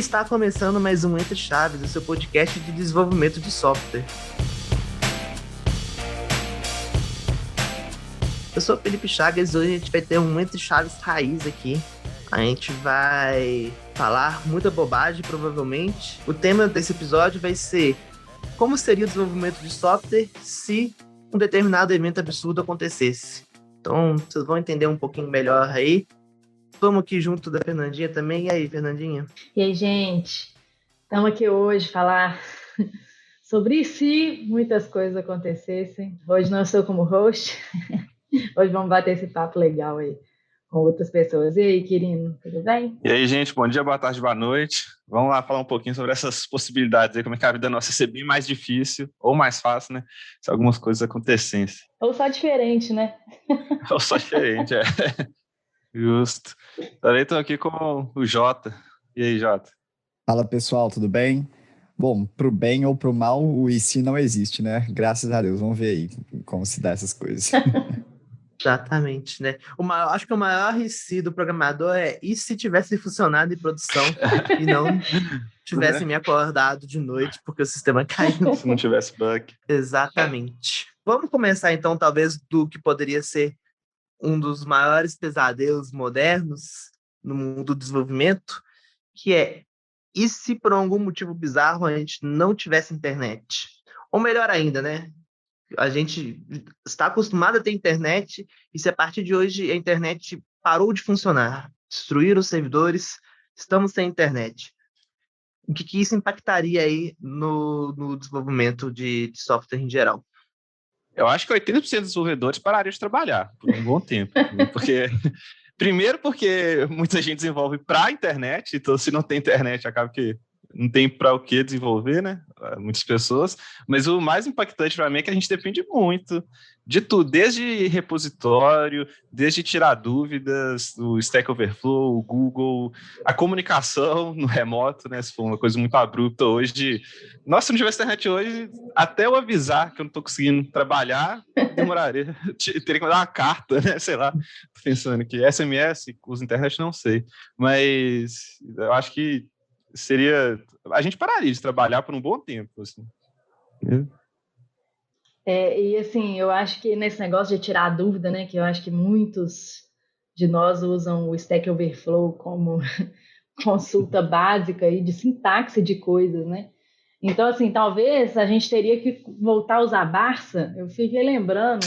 está começando mais um Entre Chaves, o seu podcast de desenvolvimento de software. Eu sou o Felipe Chagas e hoje a gente vai ter um Entre Chaves raiz aqui. A gente vai falar muita bobagem, provavelmente. O tema desse episódio vai ser como seria o desenvolvimento de software se um determinado evento absurdo acontecesse. Então, vocês vão entender um pouquinho melhor aí. Vamos aqui junto da Fernandinha também. E aí, Fernandinha? E aí, gente? Estamos aqui hoje falar sobre se muitas coisas acontecessem. Hoje não sou como host. Hoje vamos bater esse papo legal aí com outras pessoas. E aí, Quirino, tudo bem? E aí, gente, bom dia, boa tarde, boa noite. Vamos lá falar um pouquinho sobre essas possibilidades aí, como é que a vida nossa ia ser bem mais difícil ou mais fácil, né? Se algumas coisas acontecessem. Ou só diferente, né? Ou só diferente, é. Justo. Também estou aqui com o Jota. E aí, Jota? Fala, pessoal, tudo bem? Bom, pro bem ou pro mal, o e se não existe, né? Graças a Deus, vamos ver aí como se dá essas coisas. Exatamente, né? Acho que o maior e se do programador é e se tivesse funcionado em produção e não tivesse me acordado de noite porque o sistema caiu. Se não tivesse bug. Exatamente. Vamos começar então, talvez, do que poderia ser um dos maiores pesadelos modernos no mundo do desenvolvimento, que é, e se por algum motivo bizarro a gente não tivesse internet? Ou melhor ainda, né? A gente está acostumado a ter internet e se a partir de hoje a internet parou de funcionar, destruíram os servidores, estamos sem internet. O que isso impactaria aí no desenvolvimento de software em geral? Eu acho que 80% dos desenvolvedores parariam de trabalhar por um bom tempo. Primeiro porque muita gente desenvolve para a internet, então se não tem internet acaba que não tem para o que desenvolver, né? Muitas pessoas. Mas o mais impactante para mim é que a gente depende muito de tudo, desde repositório, desde tirar dúvidas, o Stack Overflow, o Google, a comunicação no remoto, né? Se for uma coisa muito abrupta hoje, nossa, se não tivesse internet hoje, até eu avisar que eu não estou conseguindo trabalhar, demoraria. Teria que mandar uma carta, né? Sei lá, tô pensando que SMS, usa internet, não sei. Mas eu acho que a gente pararia de trabalhar por um bom tempo, assim. E assim, eu acho que nesse negócio de tirar a dúvida, né, que eu acho que muitos de nós usam o Stack Overflow como consulta básica aí de sintaxe de coisas, né? Então, assim, talvez a gente teria que voltar a usar Barça. Eu fiquei lembrando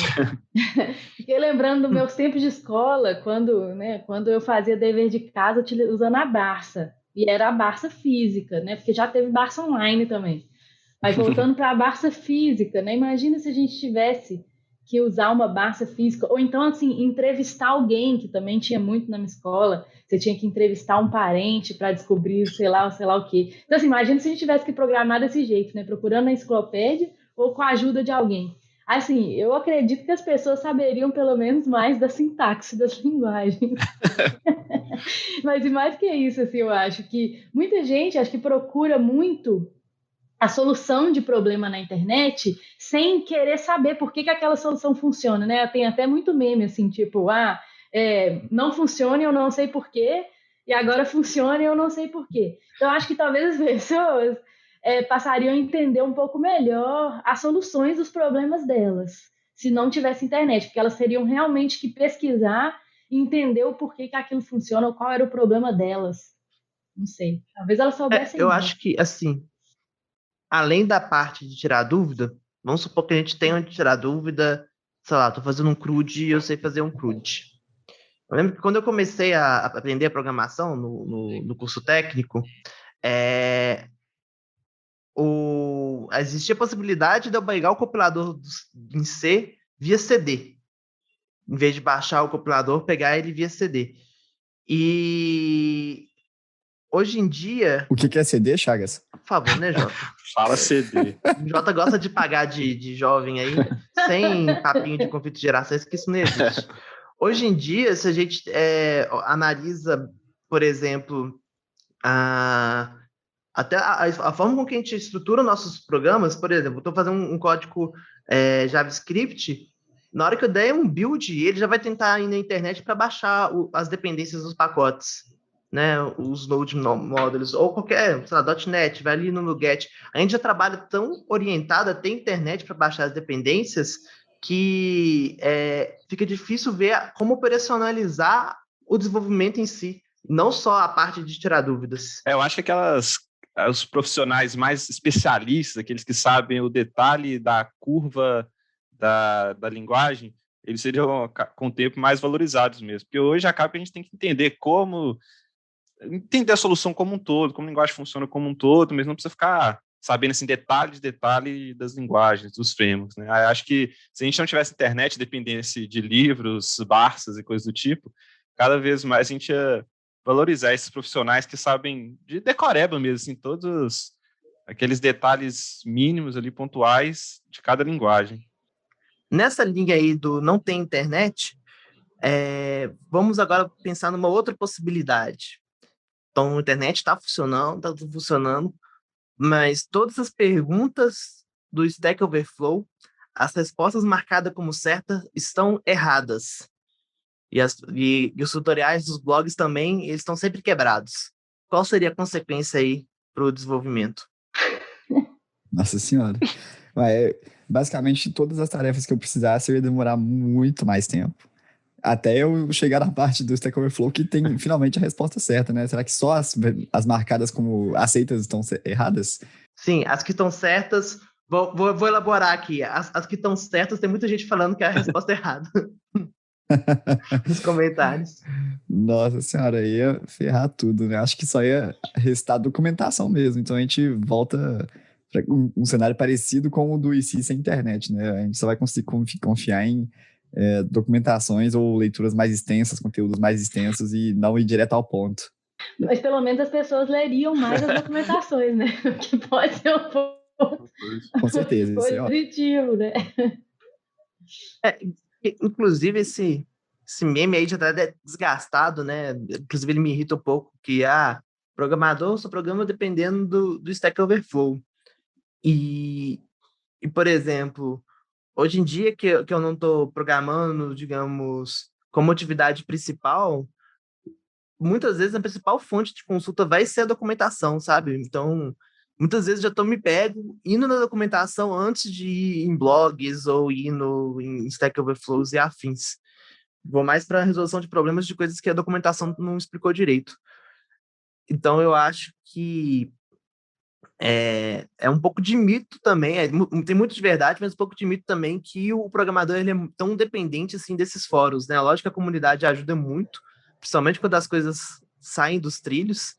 dos meus tempos de escola, quando eu fazia dever de casa usando a Barça. E era a Barça física, né? Porque já teve Barça online também. Mas voltando para a Barça física, né? Imagina se a gente tivesse que usar uma Barça física, ou então, assim, entrevistar alguém, que também tinha muito na minha escola. Você tinha que entrevistar um parente para descobrir sei lá o quê. Então, assim, imagina se a gente tivesse que programar desse jeito, né? Procurando na enciclopédia ou com a ajuda de alguém. Assim, eu acredito que as pessoas saberiam pelo menos mais da sintaxe das linguagens. Mas e mais que isso, assim, eu acho que muita gente acho que procura muito a solução de problema na internet sem querer saber por que aquela solução funciona, né? Tem até muito meme, assim, tipo, não funciona e eu não sei por quê, e agora funciona e eu não sei por quê. Então, acho que talvez as pessoas passariam a entender um pouco melhor as soluções dos problemas delas, se não tivesse internet, porque elas teriam realmente que pesquisar e entender o porquê que aquilo funciona ou qual era o problema delas. Não sei. Talvez elas soubessem Eu mais. acho que, assim, além da parte de tirar dúvida, vamos supor que a gente tenha de tirar dúvida, sei lá, tô fazendo um CRUD e eu sei fazer um CRUD. Eu lembro que quando eu comecei a aprender a programação no curso técnico, existia a possibilidade de eu pegar o compilador em C via CD. Em vez de baixar o compilador, pegar ele via CD. E hoje em dia... O que é CD, Chagas? Por favor, né, Jota? Fala CD. O Jota gosta de pagar de jovem aí, sem papinho de conflito de gerações, que isso não existe. Hoje em dia, se a gente analisa, por exemplo, até a forma com que a gente estrutura nossos programas, por exemplo, eu estou fazendo um código JavaScript, na hora que eu der um build, ele já vai tentar ir na internet para baixar as dependências dos pacotes. né, os Node Modules, ou qualquer, sei lá, .NET, vai ali no NuGet, a gente já trabalha tão orientado, tem internet para baixar as dependências, que fica difícil ver como operacionalizar o desenvolvimento em si, não só a parte de tirar dúvidas. Eu acho que os profissionais mais especialistas, aqueles que sabem o detalhe da curva da linguagem, eles seriam, com o tempo, mais valorizados mesmo. Porque hoje acaba que a gente tem que entender a solução como um todo, como a linguagem funciona como um todo, mas não precisa ficar sabendo assim, detalhe das linguagens, dos frameworks. Né? Eu acho que se a gente não tivesse internet, dependesse de livros, Barsas e coisas do tipo, cada vez mais a gente ia valorizar esses profissionais que sabem de decoreba mesmo, assim, todos aqueles detalhes mínimos ali, pontuais, de cada linguagem. Nessa linha aí do não tem internet, vamos agora pensar numa outra possibilidade. Então, a internet está tudo funcionando, mas todas as perguntas do Stack Overflow, as respostas marcadas como certas estão erradas. E os tutoriais dos blogs também, eles estão sempre quebrados. Qual seria a consequência aí para o desenvolvimento? Nossa Senhora. Basicamente, todas as tarefas que eu precisasse, eu ia demorar muito mais tempo. Até eu chegar na parte do Stack Overflow que tem finalmente a resposta certa, né? Será que só as marcadas como aceitas estão erradas? Sim, as que estão certas... Vou elaborar aqui. As que estão certas, tem muita gente falando que é a resposta errada. Nos comentários. Nossa Senhora, ia ferrar tudo, né? Acho que só ia restar documentação mesmo. Então a gente volta para um cenário parecido com o do IC sem internet, né? A gente só vai conseguir confiar em documentações ou leituras mais extensas, conteúdos mais extensos e não ir direto ao ponto. Mas pelo menos as pessoas leriam mais as documentações, né? Que pode ser um ponto com certeza, isso positivo, né? Inclusive, esse meme aí já tá desgastado, né? Inclusive, ele me irrita um pouco, que programador só programa dependendo do Stack Overflow. E, por exemplo, hoje em dia que eu não estou programando, digamos, como atividade principal, muitas vezes a principal fonte de consulta vai ser a documentação, sabe? Então, muitas vezes já me pego indo na documentação antes de ir em blogs ou indo em Stack Overflows e afins. Vou mais para a resolução de problemas de coisas que a documentação não explicou direito. Então, eu acho que é um pouco de mito também, tem muito de verdade, mas um pouco de mito também que o programador ele é tão dependente assim, desses fóruns, né? Lógico que a comunidade ajuda muito, principalmente quando as coisas saem dos trilhos,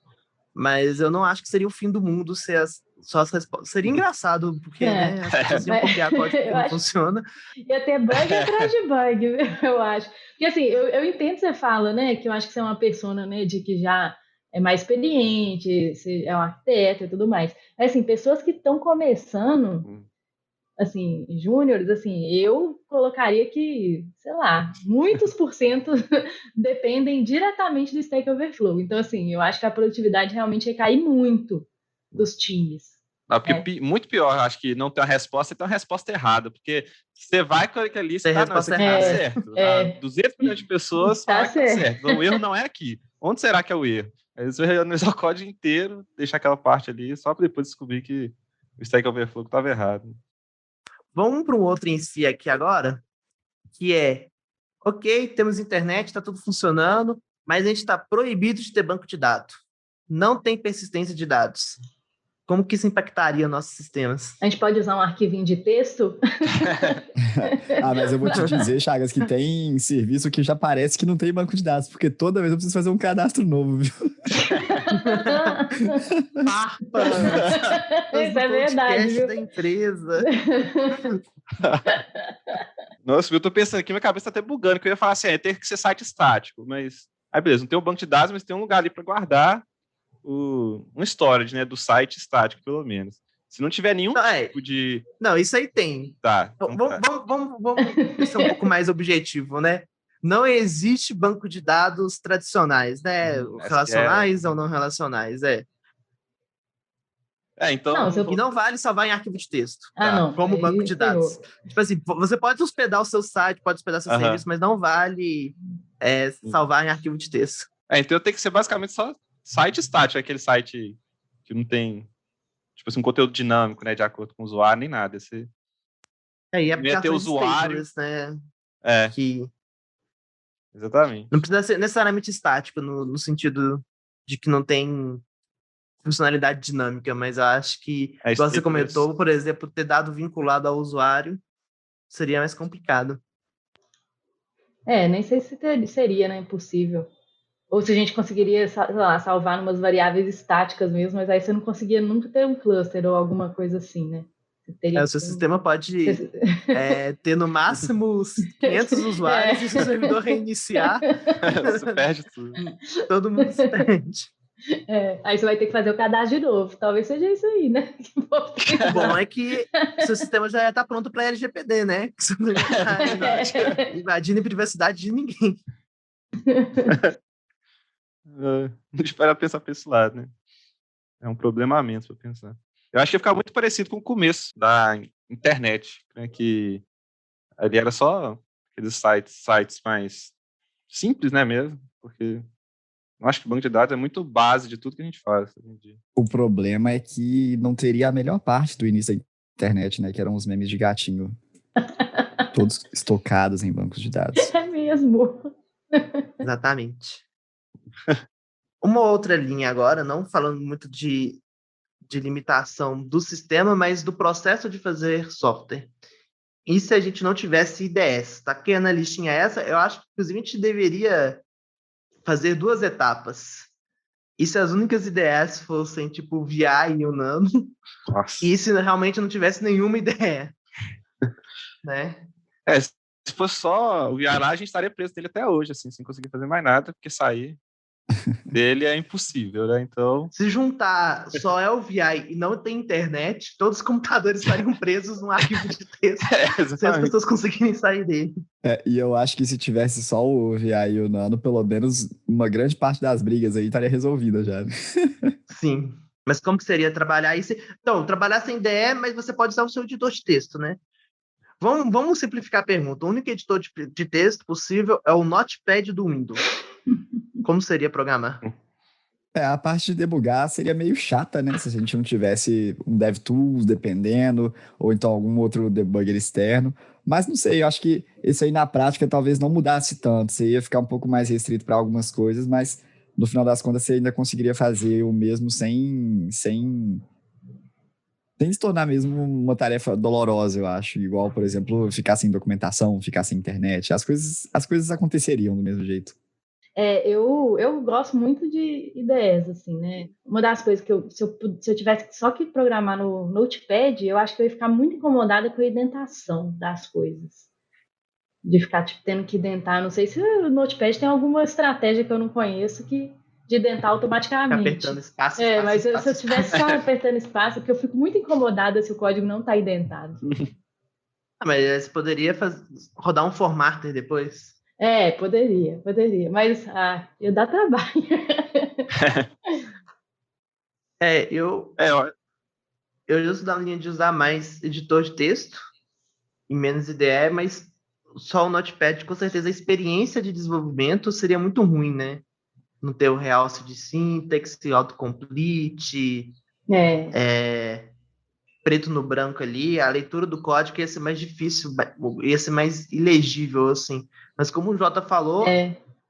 mas eu não acho que seria o fim do mundo ser só as respostas. Seria engraçado, porque né, as pessoas iam copiar código que não funciona. Ia ter bug atrás de bug, eu acho. Porque assim, eu entendo que você fala, né, que eu acho que você é uma persona, né, de que já é mais experiente, você é um arquiteto e tudo mais. Mas assim, pessoas que estão começando, assim, júniores, assim, eu colocaria que, sei lá, muitos % dependem diretamente do Stack Overflow. Então, assim, eu acho que a produtividade realmente recai muito dos times. Não, porque muito pior, acho que não tem uma resposta, tem uma resposta errada, porque você vai com aquela lista, isso aqui tá certo. 200 milhões de pessoas falam que tá certo. Então, o erro não é aqui. Onde será que é o erro? Aí você vai analisar o código inteiro, deixar aquela parte ali, só para depois descobrir que o Stack Overflow estava errado. Vamos para um outro em si aqui agora, que ok, temos internet, está tudo funcionando, mas a gente está proibido de ter banco de dados. Não tem persistência de dados. Como que isso impactaria nossos sistemas? A gente pode usar um arquivinho de texto? Mas eu vou te dizer, Chagas, que tem serviço que já parece que não tem banco de dados, porque toda vez eu preciso fazer um cadastro novo, viu? Isso é verdade, viu? Da empresa. Nossa, eu tô pensando aqui, minha cabeça tá até bugando, que eu ia falar assim, tem que ser site estático, mas... Aí beleza, não tem um banco de dados, mas tem um lugar ali para guardar um storage, né, do site estático, pelo menos. Se não tiver nenhum tipo de... Não, isso aí tem. Tá. Vamos ser um pouco mais objetivo, né? Não existe banco de dados tradicionais, né? Relacionais ou não relacionais, então... E não vale salvar em arquivo de texto. Não. Como banco de dados. Tipo assim, você pode hospedar o seu site, pode hospedar seu serviço, mas não vale salvar em arquivo de texto. Então tem que ser basicamente só site estático, aquele site que não tem, tipo assim, um conteúdo dinâmico, né, de acordo com o usuário, nem nada. Você E ia ter aplicações usuário. stateless, né? É, Que exatamente. não precisa ser necessariamente estático, no sentido de que não tem funcionalidade dinâmica, mas eu acho que, É igual você stateless. comentou, por exemplo, ter dado vinculado ao usuário seria mais complicado. Nem sei se seria, né, possível. Ou se a gente conseguiria, sei lá, salvar umas variáveis estáticas mesmo, mas aí você não conseguia nunca ter um cluster ou alguma coisa assim, né? Você teria O seu sistema pode ter no máximo 500 usuários e se o servidor reiniciar, Você perde tudo. todo mundo se perde. Aí você vai ter que fazer o cadastro de novo. Talvez seja isso aí, né? O bom é que seu sistema já está pronto para LGPD, né? Que você não está invadindo a privacidade de ninguém. Não espera pensar para esse lado, né? É um problema a menos para pensar. Eu acho que ia ficar muito parecido com o começo da internet, né? Que ali era só aqueles sites mais simples, né, mesmo? Porque eu acho que o banco de dados é muito base de tudo que a gente faz hoje em dia. O problema é que não teria a melhor parte do início da internet, né? Que eram os memes de gatinho. Todos estocados em bancos de dados. É mesmo. Exatamente. Uma outra linha agora, não falando muito de limitação do sistema, mas do processo de fazer software. E se a gente não tivesse IDS? Tá aqui na listinha essa, eu acho que, inclusive, a gente deveria fazer 2 etapas. E se as únicas IDEs fossem, tipo, o VI e o Nano, Nossa. e se realmente não tivesse nenhuma ideia, né? Se fosse só o VI lá, a gente estaria preso dele até hoje, assim, sem conseguir fazer mais nada, porque sair dele é impossível, né? Então... Se juntar só LVI e não tem internet, todos os computadores estariam presos num arquivo de texto, sem as pessoas conseguirem sair dele. E eu acho que se tivesse só o VI e o Nano, pelo menos uma grande parte das brigas aí estaria resolvida já. Sim. Mas como que seria trabalhar isso? Então, trabalhar sem IDE, mas você pode usar o seu editor de texto, né? Vamos simplificar a pergunta. O único editor de texto possível é o Notepad do Windows. Como seria programar? A parte de debugar seria meio chata, né? Se a gente não tivesse um DevTools dependendo, ou então algum outro debugger externo. Mas não sei, eu acho que isso aí na prática talvez não mudasse tanto. Você ia ficar um pouco mais restrito para algumas coisas, mas no final das contas você ainda conseguiria fazer o mesmo sem se tornar mesmo uma tarefa dolorosa, eu acho. Igual, por exemplo, ficar sem documentação, ficar sem internet. As coisas aconteceriam do mesmo jeito. Eu gosto muito de ideias, assim, né? Uma das coisas que se eu tivesse só que programar no Notepad, eu acho que eu ia ficar muito incomodada com a indentação das coisas. De ficar, tipo, tendo que identar. Não sei se o Notepad tem alguma estratégia que eu não conheço de identar automaticamente. Apertando espaço, mas espaço, se eu estivesse só apertando espaço, porque eu fico muito incomodada se o código não está identado. Mas você poderia rodar um formatter depois? Poderia. Mas ia dar trabalho. Eu já sou da linha de usar mais editor de texto e menos IDE, mas só o Notepad, com certeza, a experiência de desenvolvimento seria muito ruim, né? Não ter o realce de sintaxe, autocomplete, preto no branco ali, a leitura do código ia ser mais difícil, ia ser mais ilegível, assim. Mas como o Jota falou,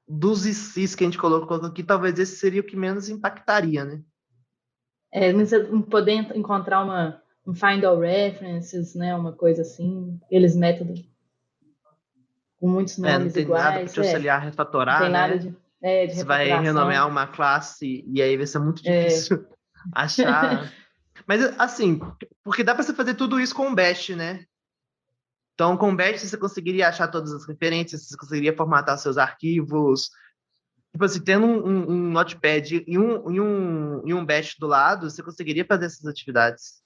dos ICs que a gente colocou aqui, talvez esse seria o que menos impactaria, né? Poder encontrar um find all references, né? Uma coisa assim, aqueles métodos com muitos nomes não tem iguais. Nada para te auxiliar a refatorar, não tem né? nada de Você vai renomear uma classe e aí vai ser muito difícil achar. Mas, assim, porque dá para você fazer tudo isso com o Bash, né? Então, com o Bash você conseguiria achar todas as referências, você conseguiria formatar seus arquivos. Tipo assim, tendo um Notepad e um Bash do lado, você conseguiria fazer essas atividades.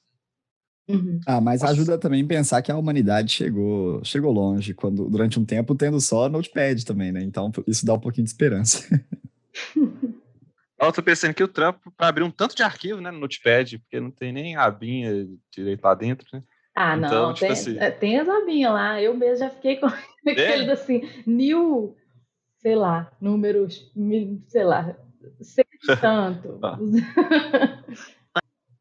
Uhum. Mas ajuda também pensar que a humanidade chegou longe, durante um tempo tendo só Notepad também, né? Então isso dá um pouquinho de esperança. Eu tô pensando que o trampo para abrir um tanto de arquivo, né, no Notepad, porque não tem nem abinha direito lá dentro, né? Então, não, tipo assim... tem as abinhas lá. Eu mesmo já fiquei com aqueles assim, new, sei lá, números, sei lá, tanto.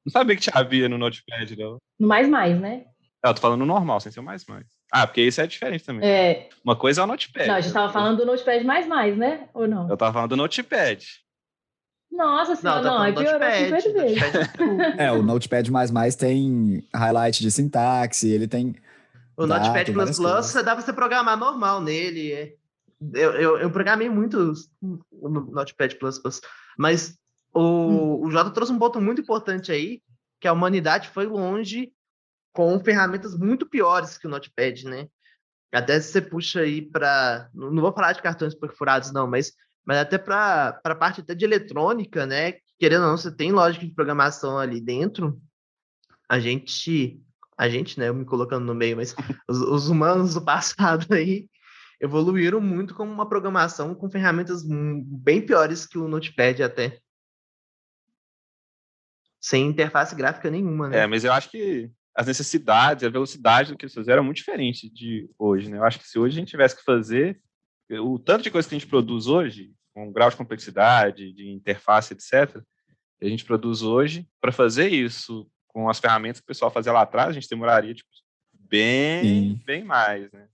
Não sabia que tinha havia no Notepad, não. No mais, né? Eu tô falando normal, sem ser o mais. Ah, porque isso é diferente também. Uma coisa é o Notepad. Não, a gente tava falando do Notepad mais, né? Ou não? Eu tava falando do Notepad. Nossa senhora, não, aí piorou 50 vezes. O Notepad++ tem highlight de sintaxe, ele tem... O Notepad++ dá pra você programar normal nele. Eu programei muito no Notepad++, mas o Jota trouxe um ponto muito importante aí, que a humanidade foi longe com ferramentas muito piores que o Notepad, né? Até se você puxa aí para... Não vou falar de cartões perfurados, não, mas até para a parte até de eletrônica, né? Querendo ou não, você tem lógica de programação ali dentro. A gente, né? Eu me colocando no meio, mas os humanos do passado aí evoluíram muito com uma programação com ferramentas bem piores que o Notepad até. Sem interface gráfica nenhuma, né? Mas eu acho que as necessidades, a velocidade do que eles fizeram é muito diferente de hoje, né? Eu acho que se hoje a gente tivesse que fazer o tanto de coisa que a gente produz hoje, com grau de complexidade, de interface, etc., que a gente produz hoje, para fazer isso com as ferramentas que o pessoal fazia lá atrás, a gente demoraria bem mais, né?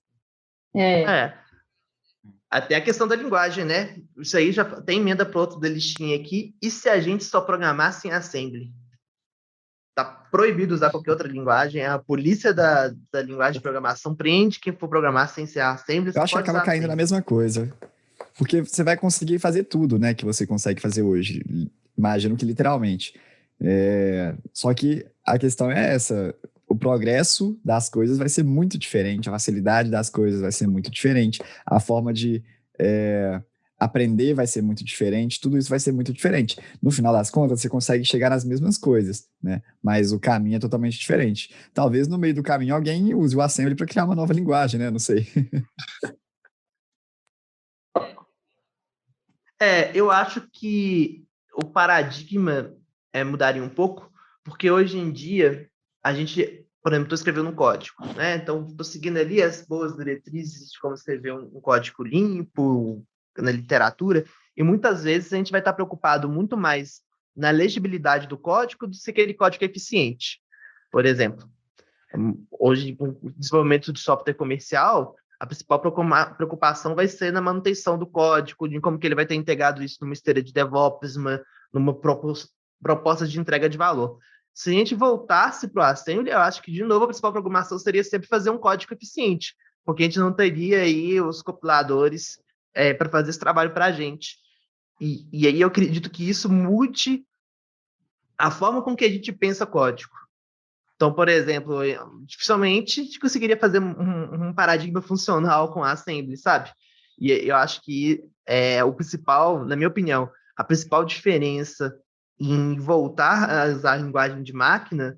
Até a questão da linguagem, né? Isso aí já tem emenda para outro da listinha aqui. E se a gente só programasse em Assembly? Tá proibido usar qualquer outra linguagem. A polícia da linguagem de programação prende quem for programar sem ser Assembly. Eu acho que acaba caindo na mesma coisa. Porque você vai conseguir fazer tudo, né? Que você consegue fazer hoje. Imagino que literalmente. Só que a questão é essa. O progresso das coisas vai ser muito diferente. A facilidade das coisas vai ser muito diferente. A forma de aprender vai ser muito diferente. Tudo isso vai ser muito diferente. No final das contas, você consegue chegar nas mesmas coisas, né? Mas o caminho é totalmente diferente. Talvez no meio do caminho alguém use o Assembly para criar uma nova linguagem, né? Não sei. Eu acho que o paradigma mudaria um pouco, porque hoje em dia a gente, por exemplo, estou escrevendo um código, né? Então, estou seguindo ali as boas diretrizes de como escrever um código limpo na literatura, e muitas vezes a gente vai estar preocupado muito mais na legibilidade do código do que aquele código eficiente. Por exemplo, hoje, com o desenvolvimento de software comercial, a principal preocupação vai ser na manutenção do código, de como que ele vai ter integrado isso numa esteira de DevOps, numa proposta de entrega de valor. Se a gente voltasse para o Assembly, eu acho que, de novo, a principal preocupação seria sempre fazer um código eficiente, porque a gente não teria aí os compiladores para fazer esse trabalho para a gente. E aí eu acredito que isso mude a forma com que a gente pensa código. Então, por exemplo, dificilmente a gente conseguiria fazer um paradigma funcional com a Assembly, sabe? E eu acho que o principal, na minha opinião, a principal diferença em voltar a usar a linguagem de máquina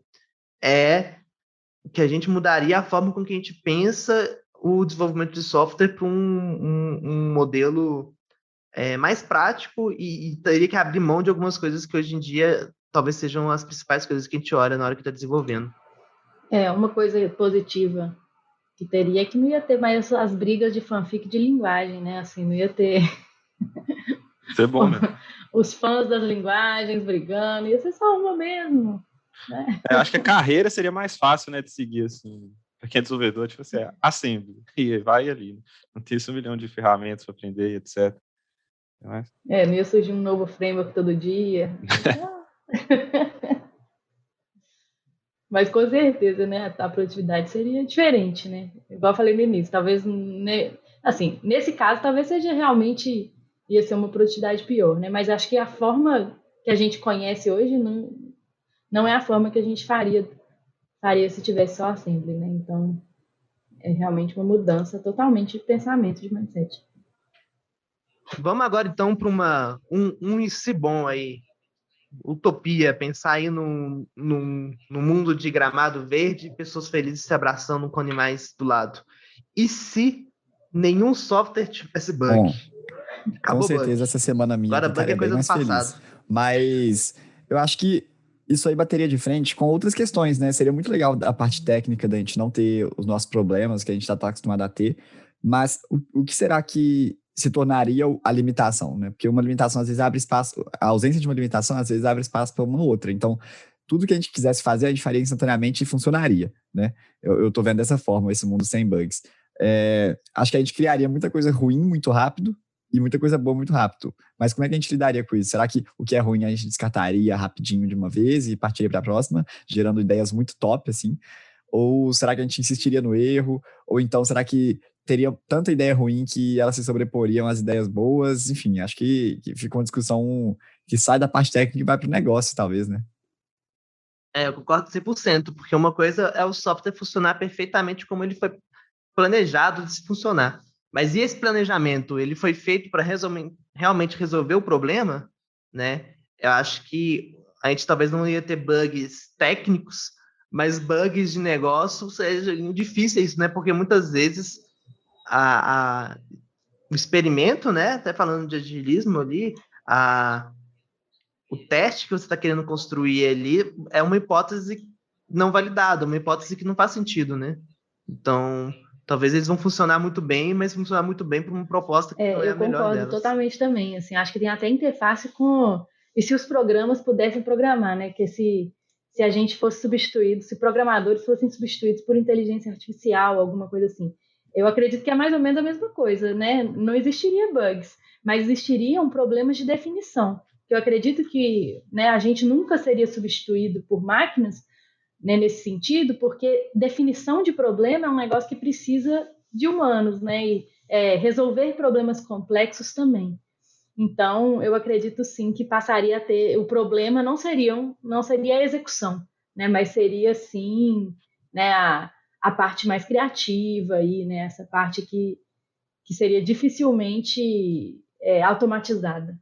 é que a gente mudaria a forma com que a gente pensa o desenvolvimento de software para um modelo mais prático e teria que abrir mão de algumas coisas que hoje em dia talvez sejam as principais coisas que a gente olha na hora que está desenvolvendo. Uma coisa positiva que teria é que não ia ter mais as brigas de fanfic de linguagem, né? Assim, não ia ter... Isso é bom, né? Os fãs das linguagens brigando, ia ser só uma mesmo, né? Acho que a carreira seria mais fácil, né, de seguir, assim, para quem é desenvolvedor, tipo assim, Assembly, e vai ali, né? Não tem 1 milhão de ferramentas para aprender, etc. Mas... não ia surgir um novo framework todo dia. Mas com certeza, né, a produtividade seria diferente, né? Igual eu falei no início, talvez, né, assim, nesse caso, talvez seja realmente, ia ser uma produtividade pior, né? Mas acho que a forma que a gente conhece hoje não é a forma que a gente faria se tivesse só Assembly, né? Então, é realmente uma mudança totalmente de pensamento, de mindset. Vamos agora, então, para um IC bom aí. Utopia, pensar aí num mundo de gramado verde, pessoas felizes se abraçando com animais do lado. E se nenhum software tivesse bug? Bom, com certeza essa semana minha agora bug é coisa do passado. Mas eu acho que isso aí bateria de frente com outras questões, né? Seria muito legal a parte técnica da gente não ter os nossos problemas que a gente está acostumado a ter, mas o que será que se tornaria a limitação, né? Porque uma limitação às vezes abre espaço, a ausência de uma limitação às vezes abre espaço para uma outra. Então, tudo que a gente quisesse fazer, a gente faria instantaneamente e funcionaria, né? Eu tô vendo dessa forma esse mundo sem bugs. Acho que a gente criaria muita coisa ruim muito rápido e muita coisa boa muito rápido. Mas como é que a gente lidaria com isso? Será que o que é ruim a gente descartaria rapidinho de uma vez e partiria para a próxima, gerando ideias muito top, assim? Ou será que a gente insistiria no erro? Ou então, será que teria tanta ideia ruim que elas se sobreporiam às ideias boas? Enfim, acho que fica uma discussão que sai da parte técnica e vai para o negócio, talvez, né? Eu concordo 100%, porque uma coisa é o software funcionar perfeitamente como ele foi planejado de se funcionar. Mas e esse planejamento? Ele foi feito para realmente resolver o problema, né? Eu acho que a gente talvez não ia ter bugs técnicos, mas bugs de negócio sejam difíceis, né? Porque muitas vezes o experimento, né? Até falando de agilismo ali, o teste que você está querendo construir ali é uma hipótese não validada, uma hipótese que não faz sentido, né? Então, talvez eles vão funcionar muito bem, mas funcionar muito bem para uma proposta que não é a melhor delas. Eu concordo totalmente também, assim, acho que tem até interface com... E se os programas pudessem programar, né? Que se a gente fosse substituído, se programadores fossem substituídos por inteligência artificial, alguma coisa assim. Eu acredito que é mais ou menos a mesma coisa, né? Não existiria bugs, mas existiriam problemas de definição. Eu acredito que, né, a gente nunca seria substituído por máquinas, né, nesse sentido, porque definição de problema é um negócio que precisa de humanos, né, e resolver problemas complexos também. Então, eu acredito sim que passaria a ter... O problema não seria a execução, né, mas seria sim, né, a parte mais criativa, aí, né, essa parte que seria dificilmente automatizada.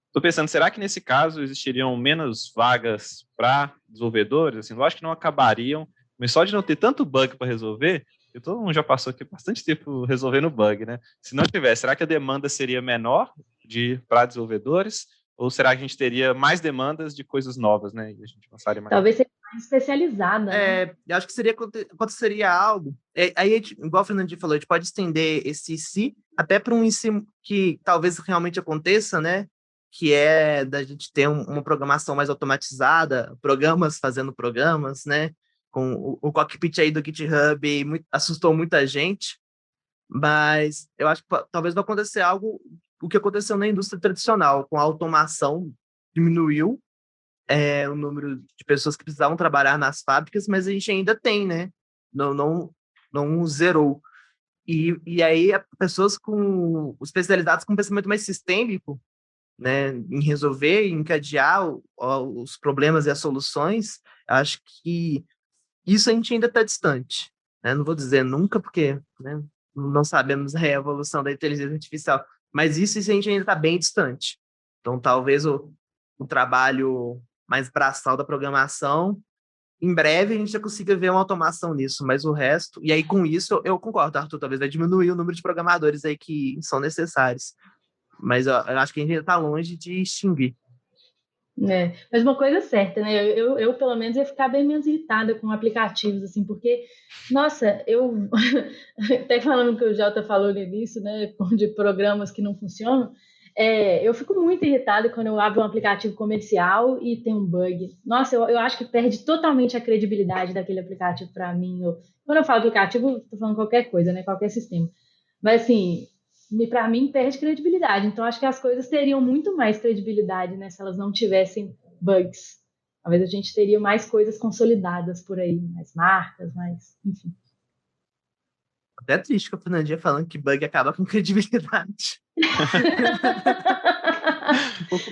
Estou pensando, será que nesse caso existiriam menos vagas para desenvolvedores? Assim, lógico que não acabariam, mas só de não ter tanto bug para resolver, porque todo mundo já passou aqui bastante tempo resolvendo bug, né? Se não tivesse, será que a demanda seria menor para desenvolvedores? Ou será que a gente teria mais demandas de coisas novas, né? E a gente passaria mais... Talvez seria mais especializada. Né? Eu acho que aconteceria algo. Aí, igual o Fernandinho falou, a gente pode estender esse se até para um IC que talvez realmente aconteça, né? Que é da gente ter uma programação mais automatizada, programas fazendo programas, né? Com o cockpit aí do GitHub assustou muita gente, mas eu acho que talvez vai acontecer algo, o que aconteceu na indústria tradicional, com a automação diminuiu o número de pessoas que precisavam trabalhar nas fábricas, mas a gente ainda tem, né? Não zerou. E aí, pessoas especializadas com pensamento mais sistêmico, né, em resolver, em encadear os problemas e as soluções, acho que isso a gente ainda está distante. Né? Não vou dizer nunca, porque, né, não sabemos a evolução da inteligência artificial, mas isso a gente ainda está bem distante. Então, talvez o trabalho mais braçal da programação, em breve a gente já consiga ver uma automação nisso, mas o resto... E aí, com isso, eu concordo, Arthur, talvez vai diminuir o número de programadores aí que são necessários. Mas eu acho que a gente ainda está longe de extinguir. Mas uma coisa é certa, né? Eu, pelo menos, ia ficar bem menos irritada com aplicativos, assim, porque, nossa, eu... Até falando que o Jota falou no início, né? De programas que não funcionam, eu fico muito irritada quando eu abro um aplicativo comercial e tem um bug. Nossa, eu acho que perde totalmente a credibilidade daquele aplicativo para mim. Quando eu falo aplicativo, estou falando qualquer coisa, né? Qualquer sistema. Mas, assim... para mim, perde credibilidade. Então, acho que as coisas teriam muito mais credibilidade, né, se elas não tivessem bugs. Talvez a gente teria mais coisas consolidadas por aí, mais marcas, mais... Enfim. Até triste que a Fernandinha falando que bug acaba com credibilidade.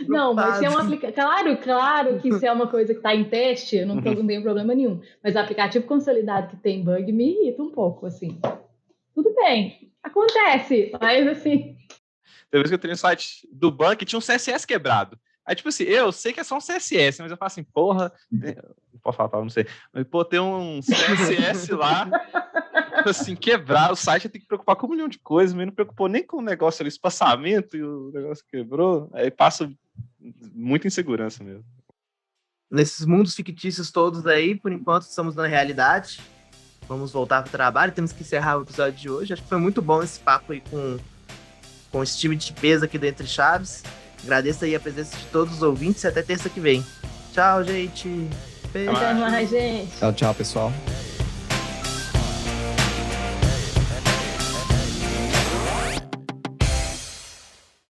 Não, mas se é um aplicativo... Claro que se é uma coisa que está em teste, eu não tenho problema nenhum. Mas aplicativo consolidado que tem bug me irrita um pouco, assim. Tudo bem, acontece, mas assim... Tem vez que eu tenho um site do banco e tinha um CSS quebrado. Aí, tipo assim, eu sei que é só um CSS, mas eu falo assim, porra... Não posso falar, não sei. Mas, pô, tem um CSS lá, assim, quebrar o site, tem que preocupar com 1 milhão de coisas, mas não preocupou nem com o negócio ali, espaçamento, e o negócio quebrou. Aí passa muita insegurança mesmo. Nesses mundos fictícios todos aí, por enquanto, estamos na realidade. Vamos voltar para o trabalho, temos que encerrar o episódio de hoje. Acho que foi muito bom esse papo aí com com esse time de peso aqui do Entre Chaves. Agradeço aí a presença de todos os ouvintes e até terça que vem. Tchau, gente. Beijo. Até mais, gente. Tchau, tchau, pessoal.